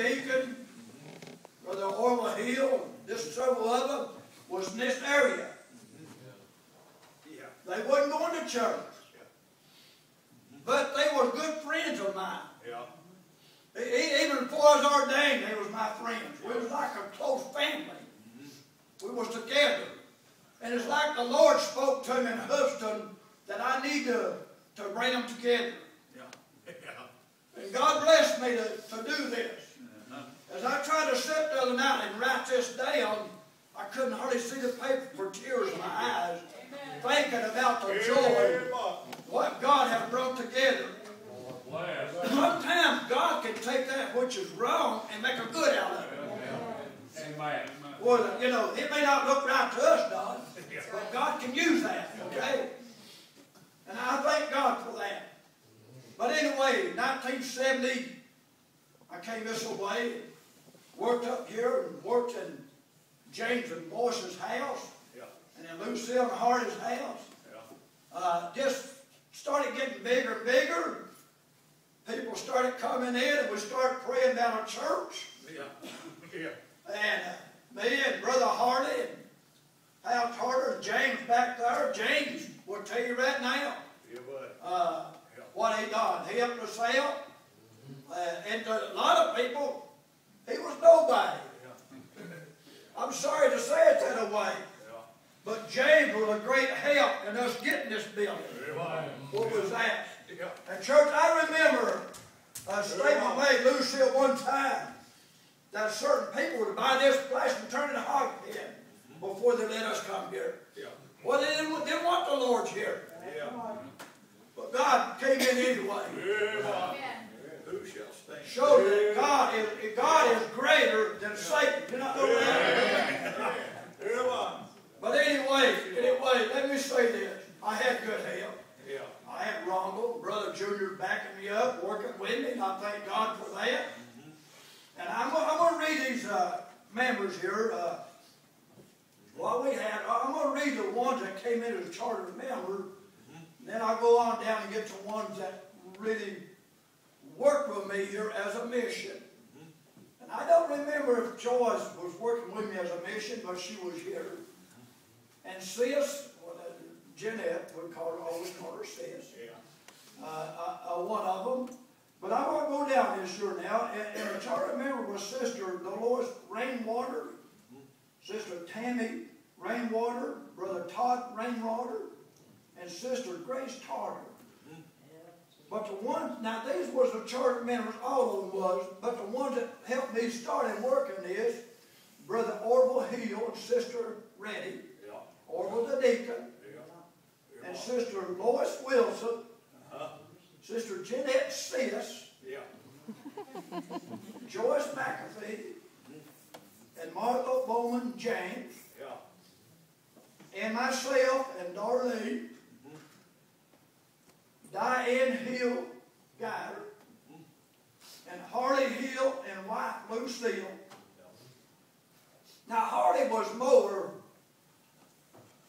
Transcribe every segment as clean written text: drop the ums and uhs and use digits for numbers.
Deacon, Brother Orwell Hill, just several of them, was in this area. They wasn't going to church. But they were good friends of mine. Even before I was ordained, they was my friends. We was like a close family. We was together. And it's like the Lord spoke to me in Houston that I need to bring them together. And God blessed me to do this. As I tried to sit the other night and write this down, I couldn't hardly see the paper for tears in my eyes, thinking about the joy, what God has brought together. Sometimes God can take that which is wrong and make a good out of it. Amen. Well, you know, it may not look right to us, God, but God can use that, okay? And I thank God for that. But anyway, 1970, I came this way, worked up here and worked in James and Boyce's house, and in Lucille and Hardy's house. Just started getting bigger and bigger. People started coming in, and we started praying down a church. And me and Brother Hardy and Hal Carter and James back there. James will tell you right now what he done. He helped us out. And to a lot of people, he was nobody. I'm sorry to say it that way. But James was a great help in us getting this building. What was that? And church, I remember a statement made Lucille one time that certain people would buy this place and turn it to hog pen before they let us come here. Well, they didn't want the Lord's here. But God came in anyway. Who shall stand? Showed that God is greater than Satan. You not know that? But anyway, let me say this. I had good help. I had Ronald, Brother Junior, backing me up, working with me, and I thank God for that. And I'm going to read these members here. What we had, I'm going to read the ones that came in as charter members. Then I'll go on down and get to ones that really worked with me here as a mission. And I don't remember if Joyce was working with me as a mission, but she was here. And Sis, Jeanette, we always call her Sis, one of them. But I want to go down this year now. And the charter member was Sister Dolores Rainwater, Sister Tammy Rainwater, Brother Todd Rainwater, and Sister Grace Tarter. But the ones, now these was the charter members, all of them was, but the ones that helped me start in working this, Brother Orville Hill and Sister Reddy, Orville the Deacon, and Sister Lois Wilson, Sister Jeanette Sis, Joyce McAfee, and Martha Bowman James, and myself and Darlene, Diane Hill Guider, and Harley Hill and wife Lucille. Now Harley was more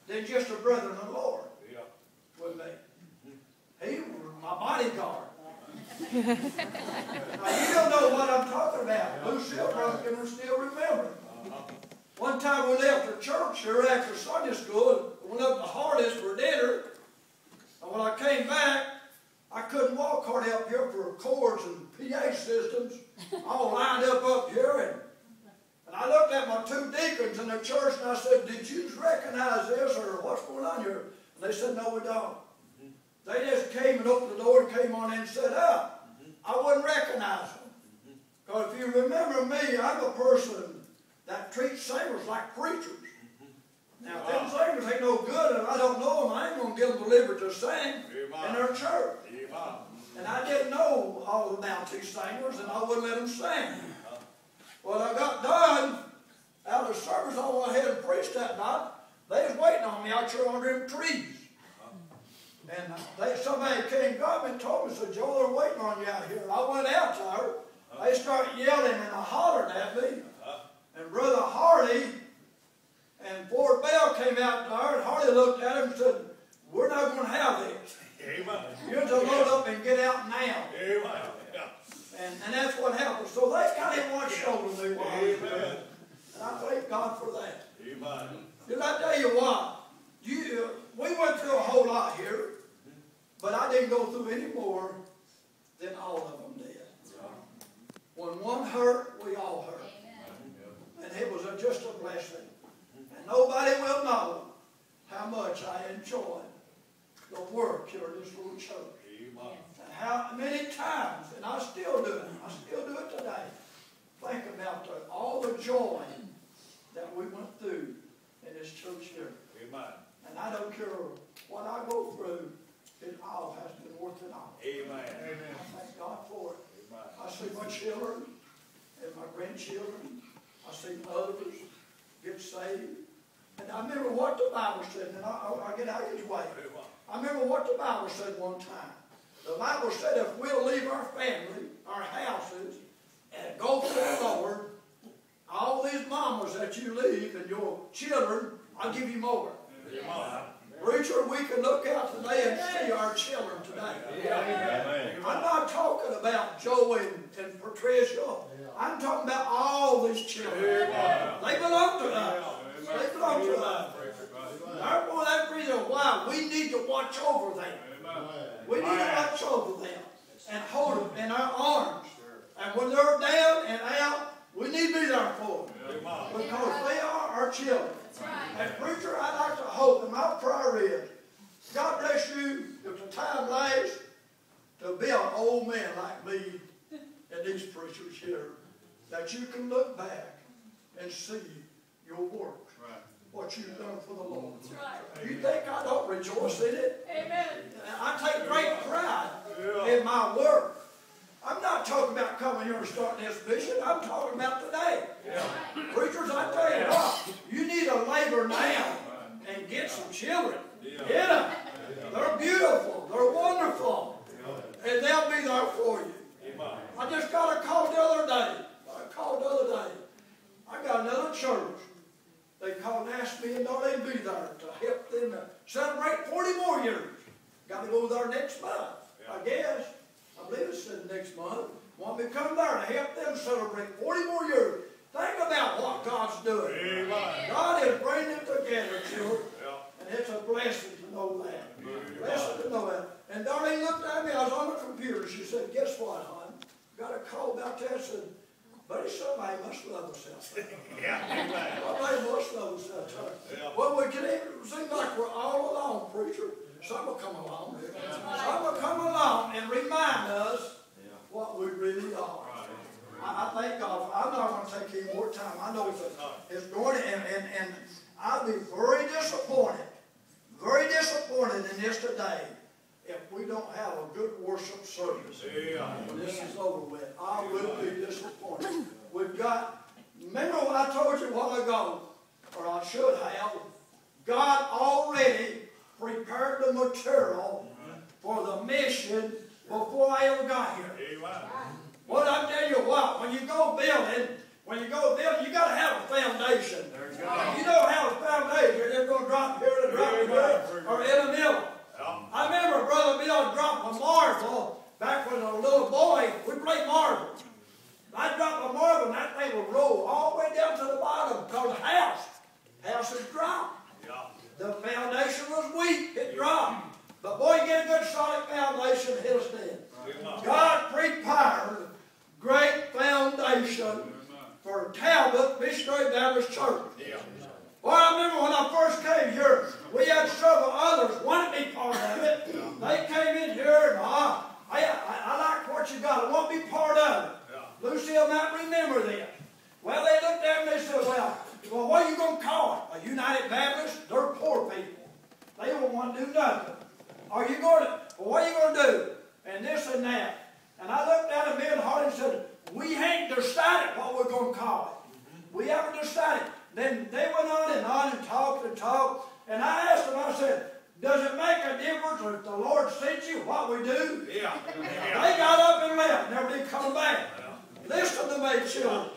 than just a brother in the Lord with me. He was my bodyguard. Now you don't know what I'm talking about. Lucille probably can still remember. One time we left the church here after Sunday school, went up to Hardy's for dinner, and when I came back, I couldn't walk hard up here for cords and PA systems all lined up here. And I looked at my two deacons in the church and I said, "Did you recognize this or what's going on here?" And they said, "No, we don't." They just came and opened the door and came on in and sat up. I wouldn't recognize them. Because if you remember me, I'm a person that treats singers like preachers. Now, if them singers ain't no good and I don't know them, I ain't going to give them the liberty to sing in their church. And I didn't know all about these singers, and I wouldn't let them sing. Well, I got done out of the service. I went ahead and preached that night. They was waiting on me out here under them trees. And somebody came, got me and told me, said, "Joe, they're waiting on you out here." I went out there. They started yelling and hollering at me. And Brother Hardy and Ford Bell came out there, and Hardy looked at him and said, "We're not going to have this. You're to load up and get out now." And And that's what happened. So they kind of watched over me while I was there. And I thank God for that. Amen. Did I tell you what? We went through a whole lot here, but I didn't go through any more than all of them did. When one hurt, we all hurt. And it was just a blessing. And nobody will know how much I enjoyed the work here in this little church. And how many times, and I still do it. I still do it today. Think about all the joy that we went through in this church here. Amen. And I don't care what I go through, it all has been worth it all. Amen. I thank God for it. Amen. I see my children and my grandchildren. I see others get saved. And I remember what the Bible said, and I'll get out of his way. I remember what the Bible said one time. The Bible said if we'll leave our family, our houses, and go for the Lord, all these mamas that you leave and your children, I'll give you more. Preacher, we can look out today and see our children today. I'm not talking about Joe and Patricia. I'm talking about all these children. They belong to us. They belong to us. Therefore, that's the reason why we need to watch over them. We need to watch over them and hold them in our arms. And when they're down and out, we need to be there for them. Because they are our children. And preacher, I'd like to hope, and my prayer is, God bless you if the time lasts to be an old man like me and these preachers here, that you can look back and see your work. What you've done for the Lord. You think I don't rejoice in it? Amen. I take great pride in my work. I'm not talking about coming here and starting this mission. I'm talking about today. Preachers, I tell you what, you need to labor now and get some children. Get them. They're beautiful. They're wonderful. And they'll be there for you. I just got a call the other day. I got another church. They called and asked me, and they'd be there to help them celebrate 40 more years. Got to go there next month, I guess. I believe it's next month. Want me to come there to help them celebrate 40 more years. Think about what God's doing. Amen. God is bringing them together, children. And it's a blessing to know that. Blessing to know that. And Darlene looked at me. I was on the computer. She said, guess what, hon? Got a call about that. I said, buddy, somebody must love us out there. Somebody must love us out there. Well, we can even seem like we're all alone, preacher. Some will come along. Some will come along and remind us what we really are. I thank God. I'm not going to take any more time. I know it's going to, and I'll be very disappointed in this today if we don't have a good worship service when this is over with. I will be disappointed. We've got, remember what I told you a while ago, or I should have, God already prepared the material for the mission before I ever got here. Well, I tell you what, when you go building, you got to have a foundation. You don't have a foundation, you're going to drop here and drop here, or in the middle. I remember Brother Bill dropped a marble back when I was a little boy. We played marble. I dropped a marble and that thing would roll all the way down to the bottom because the house is dropped. The foundation was weak, it dropped. But boy, you get a good solid foundation, it hit us dead. God prepared great foundation for Talbot Missionary Baptist Church. Well, I remember when I first came here, we had several others wanted to be part of it. They came in here and I like what you got. I want to be part of it. Lucille might remember this. Well, they looked at me and they said, well, what are you going to call it? A United Baptist? They're poor people. They don't want to do nothing. Are you going to, well, what are you going to do? And this and that. And I looked at them in hard and said, we ain't decided what we're going to call it. We haven't decided. Then they went on and talked. And I asked them, I said, does it make a difference if the Lord sent you what we do? They got up and left, never did come back. Listen to me, children.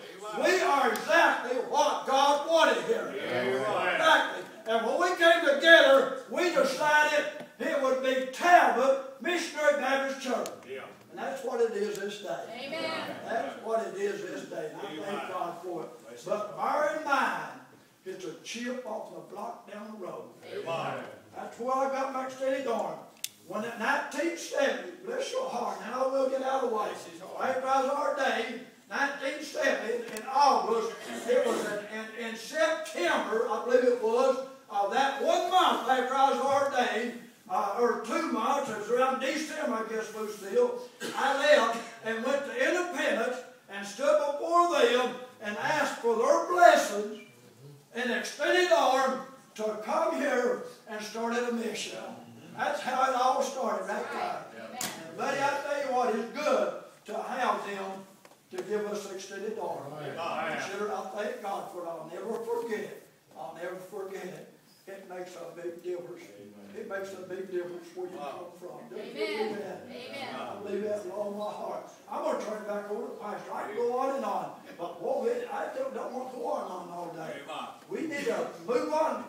We are exactly what God wanted here. Exactly. And when we came together, we decided it would be Talbot Missionary Baptist Church. Yeah. And that's what it is this day. Amen. That's what it is this day. And I thank God for it. But bear in mind, it's a chip off the block down the road. Amen. That's where I got my extended arm. When in 1970, bless your heart, now we'll get out of the way. After I was ordained, 1970, in August, it was in September, I believe it was, that 1 month after I was ordained, or 2 months, it was around December, I guess, Lucille, I left and went to Independence and stood before them and asked for their blessings and extended arm to come here and start a mission. That's how it all started right there. And buddy, I tell you what, it's good to have them to give us extended arm. Consider, I thank God for it. I'll never forget it. I'll never forget it. It makes a big difference. It makes a big difference where you come from. Don't you believe that? I believe that with all my heart. I'm going to turn it back over to Pastor. I can go on and on. But boy, I don't want to go on all day. We need to move on.